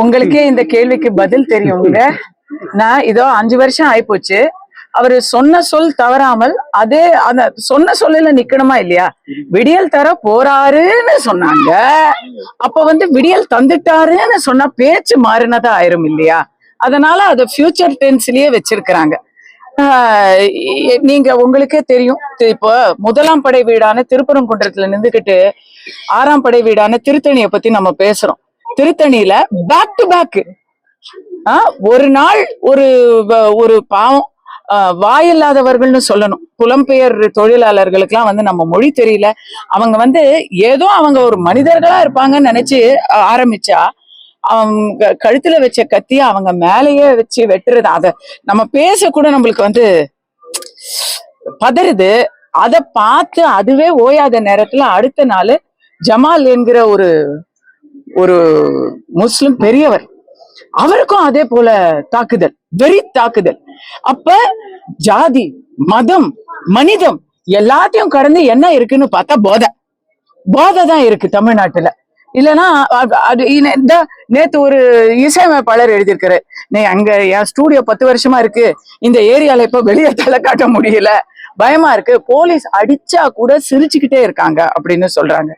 உங்களுக்கே இந்த கேள்விக்கு பதில் தெரியுங்க. நான் இதோ 5 வருஷம் ஆயிப்போச்சு. அவரு சொன்ன சொல் தவறாமல் அதே அந்த சொன்ன சொல்லல நிக்கணுமா இல்லையா? விடியல் தர போறாருன்னு சொன்னாங்க. அப்ப விடியல் தந்துட்டாருன்னு சொன்னா பேச்சு மாறினதா ஆயிரும் இல்லையா? அதனால அதை ஃபியூச்சர் டென்ஸ்லயே வச்சிருக்கிறாங்க. நீங்க உங்களுக்கே தெரியும், இப்போ 1ஆம் படை வீடான திருப்பரங்குன்றத்துல நின்றுகிட்டு 6ஆம் படை வீடான திருத்தணியை பத்தி நம்ம பேசுறோம். திருத்தணியில பேக் டு பேக் ஒரு நாள் ஒரு பாவம் வாயில்லாதவர்கள்னு சொல்லணும், புலம்பெயர் தொழிலாளர்களுக்கு எல்லாம் நம்ம மொழி தெரியல, அவங்க ஏதோ அவங்க ஒரு மனிதர்களா இருப்பாங்கன்னு நினைச்சு ஆரம்பிச்சா அவங்க கழுத்துல வச்ச கத்திய அவங்க மேலேயே வச்சு வெட்டுறது. அத நம்ம பேச கூட நம்மளுக்கு பதறுது. அதை பார்த்து அதுவே ஓயாத நேரத்துல அடுத்த நாள் ஜமால் என்கிற ஒரு முஸ்லிம் பெரியவர், அவருக்கும் அதே போல தாக்குதல், வெறி தாக்குதல். அப்ப ஜாதி, மதம், மனிதம் எல்லாத்தையும் கடந்து என்ன இருக்குன்னு பார்த்தா போதை தான் இருக்கு தமிழ்நாட்டுல. இல்லைன்னா நேத்து ஒரு இசையமைப்பாளர் எழுதியிருக்காரு, நீ அங்க என் ஸ்டூடியோ 10 வருஷமா இருக்கு, இந்த ஏரியால இப்ப வெளியே தலை காட்ட முடியல, பயமா இருக்கு, போலீஸ் அடிச்சா கூட சிரிச்சுக்கிட்டே இருக்காங்க அப்படின்னு சொல்றாங்க.